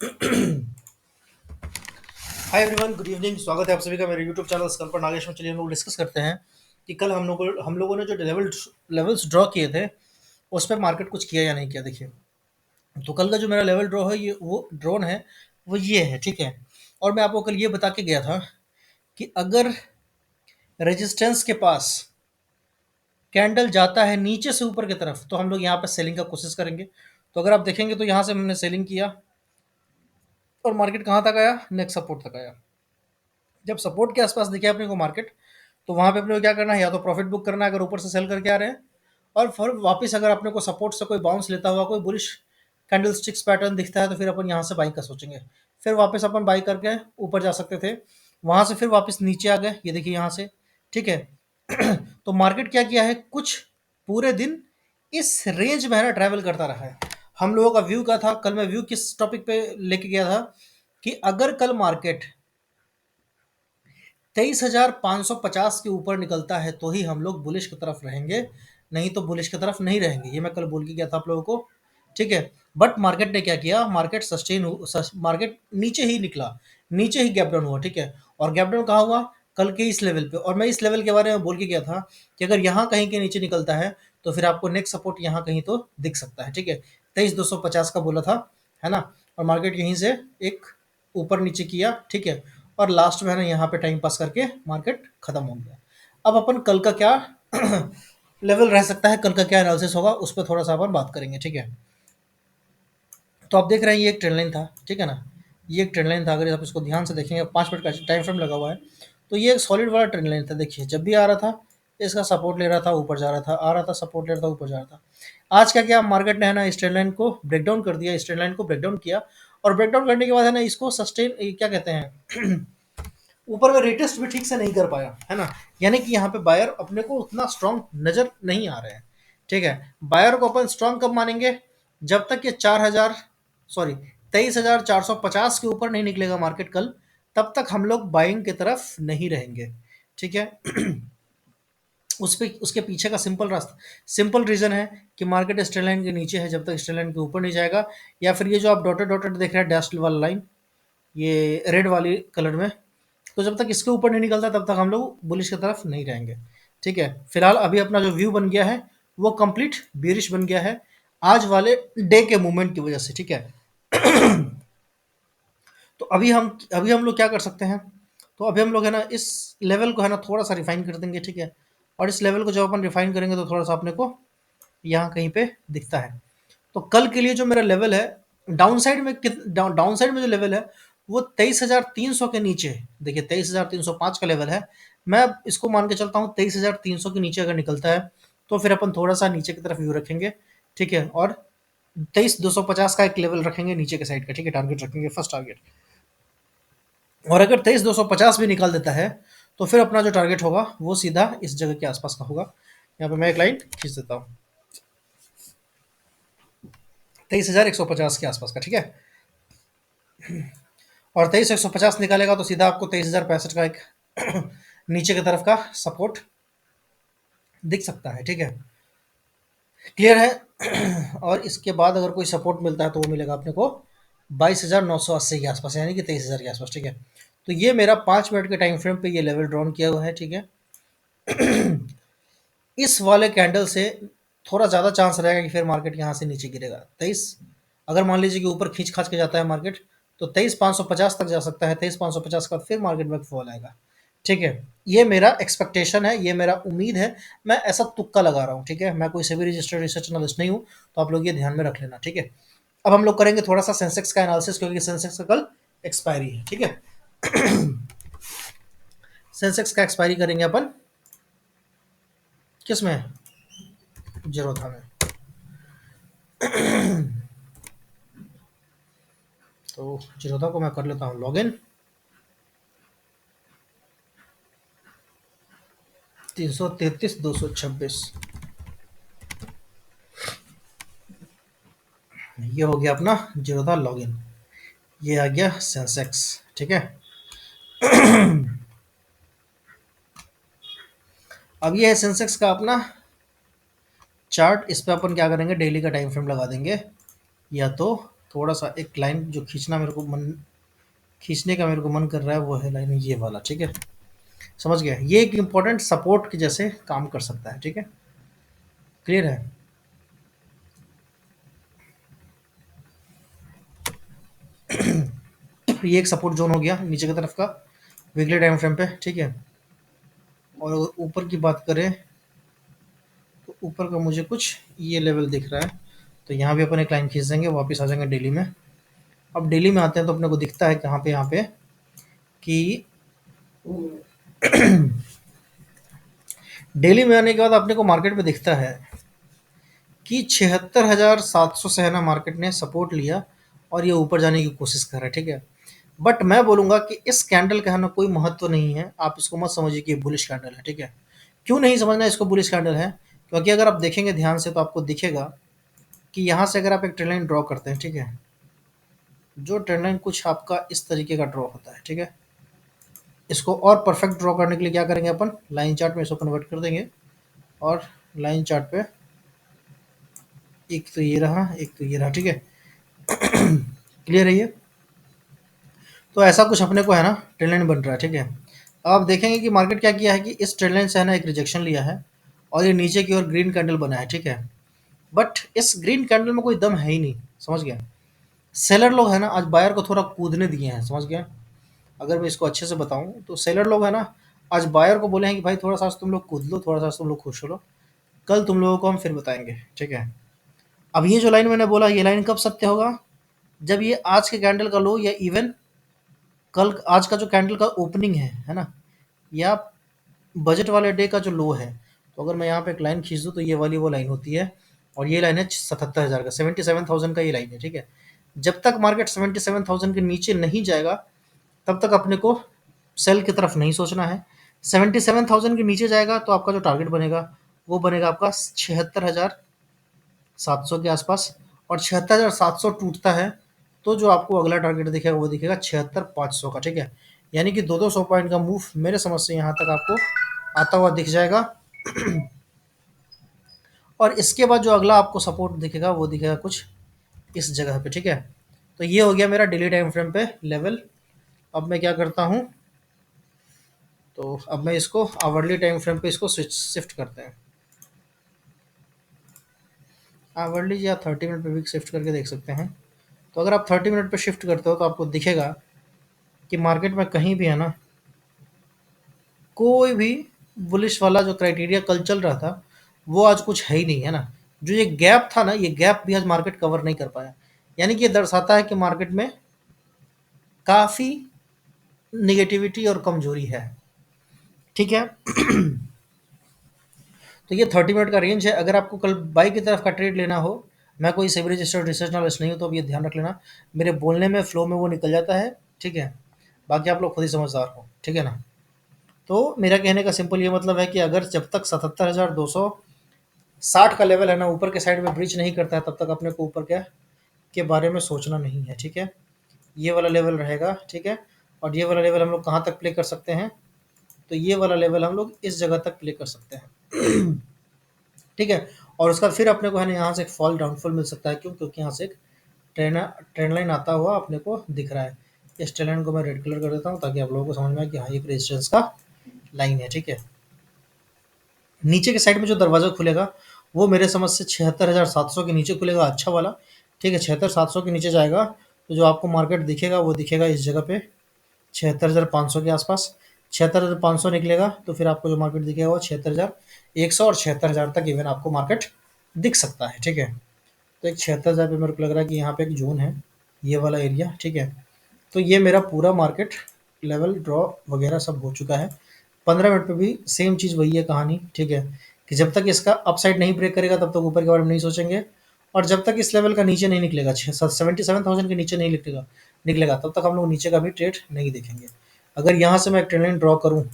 Hi everyone, good evening. स्वागत है आप सभी का मेरे यूट्यूब चैनल स्कल पर नागेश में। चलिए हम लोग डिस्कस करते हैं कि कल हम लोगों ने जो लेवल्स ड्रॉ किए थे उस पर मार्केट कुछ किया या नहीं किया। देखिए, तो कल का जो मेरा लेवल ड्रॉ है, ये वो ड्रोन है, वो ये है, ठीक है। और मैं आपको कल ये बता के गया था कि अगर रेजिस्टेंस के पास कैंडल जाता है नीचे से ऊपर की तरफ तो हम लोग यहाँ पर सेलिंग का कोशिश करेंगे। तो अगर आप देखेंगे तो यहाँ से हमने सेलिंग किया और मार्केट कहाँ तक आया, नेक्स्ट सपोर्ट तक आया। जब सपोर्ट के आसपास दिखे अपने को मार्केट, तो वहाँ पे अपने को क्या करना है, या तो प्रॉफिट बुक करना है अगर ऊपर से सेल करके आ रहे हैं, और फिर वापस अगर अपने को सपोर्ट से कोई बाउंस लेता हुआ कोई बुलिश कैंडल स्टिक्स पैटर्न दिखता है तो फिर अपन यहाँ से बाई का सोचेंगे। फिर वापस अपन बाई करके ऊपर जा सकते थे, वहाँ से फिर वापस नीचे आ गए, ये देखिए यहाँ से, ठीक है। तो मार्केट क्या किया है, कुछ पूरे दिन इस रेंज में है ना ट्रैवल करता रहा है। हम लोगों का व्यू क्या था, कल मैं व्यू किस टॉपिक पे लेके गया था कि अगर कल मार्केट 23,550 के ऊपर निकलता है तो ही हम लोग बुलिश की तरफ रहेंगे, नहीं तो बुलिश की तरफ नहीं रहेंगे। ये मैं कल बोल के गया था आप लोगों को, ठीक है। बट मार्केट ने क्या किया, मार्केट नीचे ही निकला, नीचे ही गैप डाउन हुआ, ठीक है। और गैप डाउन कहाँ हुआ, कल के इस लेवल पे। और मैं इस लेवल के बारे में बोल के गया था कि अगर यहाँ कहीं के नीचे निकलता है तो फिर आपको नेक्स्ट सपोर्ट यहाँ कहीं तो दिख सकता है, ठीक है। 23,250 का बोला था, है ना। और मार्केट यहीं से एक ऊपर नीचे किया, ठीक है। और लास्ट में है ना यहाँ पे टाइम पास करके मार्केट खत्म हो गया। अब अपन कल का क्या लेवल रह सकता है, कल का क्या एनालिसिस होगा, उस पर थोड़ा सा अपन बात करेंगे, ठीक है। तो आप देख रहे हैं ये एक ट्रेंड लाइन था, ठीक है ना। ये एक ट्रेंड लाइन था, अगर आप इसको ध्यान से देखेंगे, 5 मिनट का टाइम फ्रेम लगा हुआ है, तो ये एक सॉलिड वाला ट्रेंड लाइन था। देखिए, जब भी आ रहा था इसका सपोर्ट ले रहा था, ऊपर जा रहा था, आ रहा था सपोर्ट ले रहा था, ऊपर जा रहा था। आज क्या किया मार्केट ने, है ना, इस ट्रेंड लाइन को ब्रेक डाउन कर दिया, इस ट्रेंड लाइन को ब्रेक डाउन किया। और ब्रेक डाउन करने के बाद है ना इसको सस्टेन, क्या कहते हैं, ऊपर में रिटेस्ट भी ठीक से नहीं कर पाया, है ना। यानी कि यहाँ पे बायर अपने को उतना स्ट्रांग नजर नहीं आ रहे हैं, ठीक है। बायर को अपन स्ट्रांग कब मानेंगे, जब तक ये 4,000, सॉरी, 23,450 के ऊपर नहीं निकलेगा मार्केट कल, तब तक हम लोग बाइंग की तरफ नहीं रहेंगे, ठीक है। उस पे उसके पीछे का सिंपल रीजन है कि मार्केट स्ट्रेट लाइन के नीचे है, जब तक स्ट्रेट लाइन के ऊपर नहीं जाएगा, या फिर ये जो आप डॉटेड डॉटेड देख रहे हैं डैश वाला लाइन, ये रेड वाली कलर में, तो जब तक इसके ऊपर नहीं निकलता तब तक हम लोग बुलिश की तरफ नहीं रहेंगे, ठीक है। फिलहाल अभी अपना जो व्यू बन गया है वो कंप्लीट बेरिश बन गया है आज वाले डे के मूवमेंट की वजह से, ठीक है। तो अभी हम लोग क्या कर सकते हैं, तो अभी हम लोग है ना इस लेवल को है ना थोड़ा सा रिफाइन कर देंगे, ठीक है। और इस लेवल को जब अपन रिफाइन करेंगे तो थोड़ा सा अपने को यहाँ कहीं पे दिखता है। तो कल के लिए जो मेरा लेवल है, डाउन साइड में जो लेवल है वो 23,300 के नीचे है। देखिए, 23,305 का लेवल है। मैं इसको मान के चलता हूँ 23,300 के नीचे अगर निकलता है तो फिर अपन थोड़ा सा नीचे की तरफ व्यू रखेंगे, ठीक है। और 23,250 का एक लेवल रखेंगे नीचे के साइड का, ठीक है, टारगेट रखेंगे, फर्स्ट टारगेट। और अगर 23,250 भी निकाल देता है तो फिर अपना जो टारगेट होगा वो सीधा इस जगह के आसपास का होगा। यहाँ पे मैं एक लाइन खींच देता हूँ, 23,150 के आसपास का, ठीक है। और 23,150 निकालेगा तो सीधा आपको 23,065 का एक नीचे की तरफ का सपोर्ट दिख सकता है, ठीक है। क्लियर है। और इसके बाद अगर कोई सपोर्ट मिलता है तो वो मिलेगा अपने को 22,980 के आसपास, यानी कि 23,000 के आसपास, ठीक है। तो ये मेरा 5 मिनट के टाइम फ्रेम पे ये लेवल ड्रॉन किया हुआ है, ठीक है। इस वाले कैंडल से थोड़ा ज़्यादा चांस रहेगा कि फिर मार्केट यहाँ से नीचे गिरेगा। 23, अगर मान लीजिए कि ऊपर खींच खाच के जाता है मार्केट तो 23,550 तक जा सकता है। 23,550 का फिर मार्केट में फॉल आएगा, ठीक है। ये मेरा एक्सपेक्टेशन है, ये मेरा उम्मीद है। मैं ऐसा तुक्का लगा रहा हूँ, ठीक है। मैं कोई सेबी रजिस्टर्ड रिसर्च एनालिस्ट नहीं हूँ, तो आप लोग ये ध्यान में रख लेना, ठीक है। अब हम लोग करेंगे थोड़ा सा सेंसेक्स का एनालिसिस, क्योंकि सेंसेक्स का कल एक्सपायरी है, ठीक है। सेंसेक्स का एक्सपायरी करेंगे अपन किस में, जीरोधा में। तो जीरोधा को मैं कर लेता हूँ लॉग इन। 333,226, ये हो गया अपना जीरोधा लॉग इन। ये आ गया सेंसेक्स, ठीक है। अब ये है सेंसेक्स का अपना चार्ट। इस पे अपन क्या करेंगे, डेली का टाइम फ्रेम लगा देंगे, या तो थोड़ा-सा एक लाइन जो खींचने का मेरे को मन कर रहा है, वो है लाइन ये वाला, ठीक है? समझ गए? ये एक इम्पोर्टेंट सपोर्ट के जैसे काम कर सकता है, ठीक है? क्लियर है? ये एक सपोर्ट ज़ोन हो गया नीचे की तरफ का, वीकली टाइम फ्रेम पे, ठीक है? और अगर ऊपर की बात करें, तो ऊपर का मुझे कुछ ये लेवल दिख रहा है, तो यहाँ भी अपन एक लाइन खींच देंगे, वापस आ जाएँगे डेली में। अब डेली में आते हैं तो अपने को दिखता है कहाँ पे, यहाँ पे कि डेली में आने के बाद अपने को मार्केट में दिखता है कि 76,700 से है ना मार्केट ने सपोर्ट लिया और ये ऊपर जाने की कोशिश कर रहा है, ठीक है? बट मैं बोलूँगा कि इस कैंडल का है ना कोई महत्व नहीं है, आप इसको मत समझिए कि ये बुलिश कैंडल है, ठीक है? क्यों नहीं समझना इसको बुलिश कैंडल है? क्योंकि अगर आप देखेंगे ध्यान से तो आपको दिखेगा कि यहाँ से अगर आप एक ट्रेंड लाइन ड्रॉ करते हैं, ठीक है? जो ट्रेंड लाइन कुछ आपका इस तरीके का ड्रॉ होता है, ठीक है? इसको और परफेक्ट ड्रॉ करने के लिए क्या करेंगे अपन, लाइन चार्ट में इसको कन्वर्ट कर देंगे और लाइन चार्ट पे एक तो ये रहा, एक तो ये रहा, ठीक है? क्लियर है ये? तो ऐसा कुछ अपने को है ना ट्रेंड लाइन बन रहा है, ठीक है? अब आप देखेंगे कि मार्केट क्या किया है कि इस ट्रेंड लाइन से है ना एक रिजेक्शन लिया है और ये नीचे की ओर ग्रीन कैंडल बना है, ठीक है? बट इस ग्रीन कैंडल में कोई दम है ही नहीं, समझ गए? सेलर लोग है ना आज बायर को थोड़ा कूदने दिए हैं, समझ गए? अगर मैं इसको अच्छे से बताऊं तो सेलर लोग है ना आज बायर को बोले हैं कि भाई थोड़ा सा आज तुम लोग कूद लो, थोड़ा सा आज तुम लोग खुश हो लो, कल तुम लोगों को हम फिर बताएंगे, ठीक है? अब ये जो लाइन मैंने बोला, ये लाइन कब सत्य होगा? जब ये आज के कैंडल का लो या इवन कल आज का जो कैंडल का ओपनिंग है ना? या बजट वाले डे का जो लो है, तो अगर मैं यहाँ पे एक लाइन खींच दूँ तो ये वाली वो लाइन होती है और ये लाइन है 77,000 का, 77,000 का ये लाइन है, ठीक है? जब तक मार्केट 77,000 के नीचे नहीं जाएगा तब तक अपने को सेल की तरफ नहीं सोचना है। 77,000 के नीचे जाएगा तो आपका जो टारगेट बनेगा वो बनेगा आपका 76,700 के आसपास, और 76,700 टूटता है तो जो आपको अगला टारगेट दिखेगा वो दिखेगा 76,500 का, ठीक है? यानी कि 200 पॉइंट का मूव मेरे समझ से यहाँ तक आपको आता हुआ दिख जाएगा। और इसके बाद जो अगला आपको सपोर्ट दिखेगा वो दिखेगा कुछ इस जगह पे, ठीक है? तो ये हो गया मेरा डेली टाइम फ्रेम पे लेवल। अब मैं क्या करता हूँ, तो अब मैं इसको आवरली टाइम फ्रेम पे इसको स्विच शिफ्ट करते हैं। आवरली या 30 मिनट पे भी शिफ्ट करके देख सकते हैं। तो अगर आप 30 मिनट पे शिफ्ट करते हो तो आपको दिखेगा कि मार्केट में कहीं भी है ना कोई भी बुलिश वाला जो क्राइटेरिया कल चल रहा था वो आज कुछ है ही नहीं, है ना? जो ये गैप था ना, ये गैप भी आज मार्केट कवर नहीं कर पाया, यानी कि ये दर्शाता है कि मार्केट में काफ़ी निगेटिविटी और कमजोरी है, ठीक है? तो ये 30 मिनट का रेंज है। अगर आपको कल बाई की तरफ का ट्रेड लेना हो, मैं कोई सेबी रजिस्टर्ड रिसर्च एनालिस्ट नहीं हूँ, तो अब ये ध्यान रख लेना, मेरे बोलने में फ्लो में वो निकल जाता है, ठीक है? बाकी आप लोग खुद ही समझदार हो, ठीक है ना? तो मेरा कहने का सिंपल ये मतलब है कि अगर जब तक 77,260 का लेवल है ना ऊपर के साइड में ब्रीच नहीं करता है तब तक अपने को ऊपर क्या के बारे में सोचना नहीं है, ठीक है? ये वाला लेवल रहेगा, ठीक है? और ये वाला लेवल हम लोग कहाँ तक प्ले कर सकते हैं, तो ये वाला लेवल हम लोग इस जगह तक प्ले कर सकते हैं, ठीक है? और उसका फिर अपने को है ना यहाँ से एक फॉल डाउनफॉल मिल सकता है, क्यों? क्योंकि यहाँ से एक ट्रेंड ट्रेंड लाइन आता हुआ अपने को दिख रहा है। इस ट्रेंड लाइन को मैं रेड कलर कर देता हूँ ताकि आप लोगों को समझ में आए कि हाँ एक रेजिस्टेंस का लाइन है, ठीक है? नीचे के साइड में जो दरवाज़ा खुलेगा वो मेरे समझ से 76,700 के नीचे खुलेगा, अच्छा वाला, ठीक है? 76,700 के नीचे जाएगा तो जो आपको मार्केट दिखेगा वो दिखेगा इस जगह पे 76,500 के आसपास। 76,500 निकलेगा तो फिर आपको जो मार्केट दिखेगा वो 76,100 और 76,000 तक इवन आपको मार्केट दिख सकता है, ठीक है? तो एक 76,000 पे मेरे को लग रहा है कि यहाँ पे एक जोन है, ये वाला एरिया, ठीक है? तो ये मेरा पूरा मार्केट लेवल ड्रॉ वगैरह सब हो चुका है। 15 मिनट पे भी सेम चीज़ वही है कहानी, ठीक है? कि जब तक इसका अपसाइड नहीं ब्रेक करेगा तब तक ऊपर के बारे में नहीं सोचेंगे, और जब तक इस लेवल का नीचे नहीं निकलेगा, 77,000 के नीचे नहीं निकलेगा निकलेगा तब तक हम लोग नीचे का भी ट्रेड नहीं देखेंगे। अगर यहाँ से मैं एक ट्रेंड लाइन ड्रॉ करूँ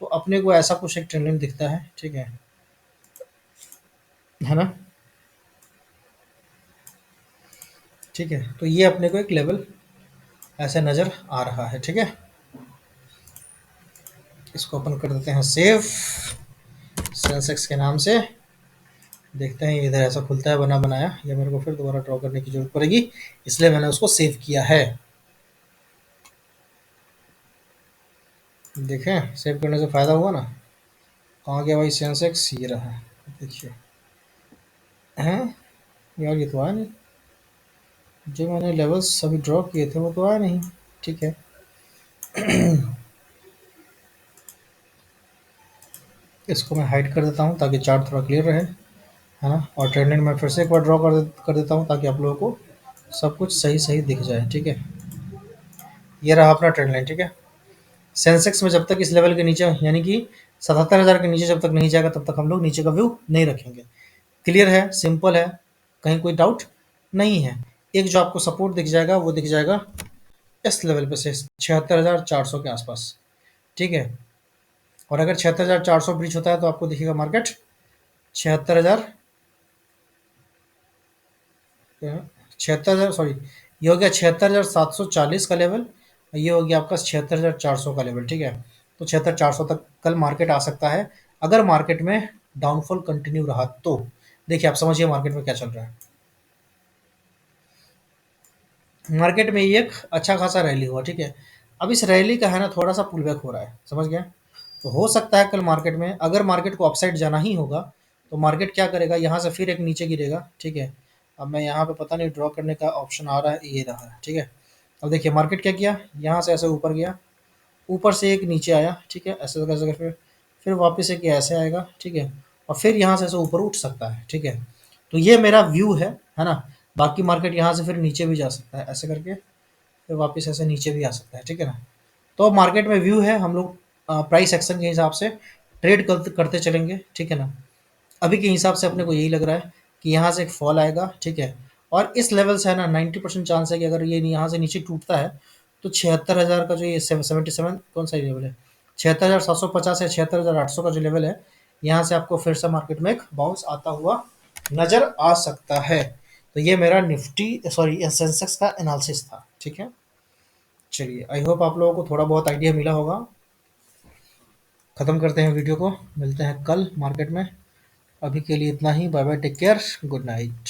तो अपने को ऐसा कुछ एक ट्रेंड लाइन दिखता है, ठीक है ना? ठीक है, तो ये अपने को एक लेवल ऐसे नज़र आ रहा है, ठीक है? इसको अपन कर देते हैं सेव सेंसेक्स के नाम से, देखते हैं इधर ऐसा खुलता है बना बनाया, या मेरे को फिर दोबारा ड्रॉ करने की जरूरत पड़ेगी, इसलिए मैंने उसको सेव किया है। देखें सेव करने से फ़ायदा हुआ ना। कहाँ गया भाई सेंसेक्स, ये रहा। देखिए हैं यार, ये तो आया नहीं। जो मैंने लेवल्स अभी ड्रॉ किए थे वो तो आया नहीं। ठीक है, इसको मैं हाइड कर देता हूँ ताकि चार्ट थोड़ा क्लियर रहे, है ना। और ट्रेंड लाइन मैं फिर से एक बार ड्रॉ कर देता हूँ ताकि आप लोगों को सब कुछ सही सही दिख जाए। ठीक है, ये रहा अपना ट्रेंड लाइन। ठीक है, सेंसेक्स में जब तक इस लेवल के नीचे, यानी कि 77,000 के नीचे जब तक नहीं जाएगा तब तक हम लोग नीचे का व्यू नहीं रखेंगे। क्लियर है, सिंपल है, कहीं कोई डाउट नहीं है। एक जो आपको सपोर्ट दिख जाएगा वो दिख जाएगा इस लेवल पे से 76,400 के आसपास। ठीक है, और अगर 76,400 ब्रीच होता है तो आपको दिखेगा मार्केट 76,000, 76,000 सॉरी, ये हो गया 76,740 का लेवल, ये हो गया आपका 76,400 का लेवल। ठीक है, तो 76,400 तक कल मार्केट आ सकता है, अगर मार्केट में डाउनफॉल कंटिन्यू रहा तो। देखिए आप समझिए मार्केट में क्या चल रहा है। मार्केट में ये एक अच्छा खासा रैली हुआ। ठीक है, अब इस रैली का है ना थोड़ा सा पुल बैक हो रहा है, समझ गया। तो हो सकता है कल मार्केट में, अगर मार्केट को अपसाइड जाना ही होगा तो मार्केट क्या करेगा, यहाँ से फिर एक नीचे गिरेगा। ठीक है, अब मैं यहाँ पे पता नहीं ड्रॉ करने का ऑप्शन आ रहा है, ये रहा है। ठीक है, अब देखिए मार्केट क्या किया, यहाँ से ऐसे ऊपर गया, ऊपर से एक नीचे आया। ठीक है, ऐसे कैसे फिर वापस एक ऐसे आएगा। ठीक है, और फिर यहाँ से ऐसे ऊपर उठ सकता है। ठीक है, तो ये मेरा व्यू है ना। बाकी मार्केट यहाँ से फिर नीचे भी जा सकता है ऐसे करके, फिर वापस ऐसे नीचे भी आ सकता है। ठीक है ना, तो मार्केट में व्यू है, हम लोग प्राइस एक्शन के हिसाब से ट्रेड करते चलेंगे। ठीक है ना, अभी के हिसाब से अपने को यही लग रहा है कि यहाँ से एक फॉल आएगा। ठीक है, और इस लेवल से है ना 90% चांस है कि अगर ये यहाँ से नीचे टूटता है तो 76,000 का जो ये 77 कौन सा लेवल है, 76,750 या 76,800 का जो लेवल है, यहाँ से आपको फिर से मार्केट में एक बाउंस आता हुआ नजर आ सकता है। तो ये मेरा निफ्टी सॉरी सेंसेक्स का एनालिसिस था। ठीक है, चलिए आई होप आप लोगों को थोड़ा बहुत आइडिया मिला होगा। ख़त्म करते हैं वीडियो को, मिलते हैं कल मार्केट में। अभी के लिए इतना ही, bye bye, take care, good night.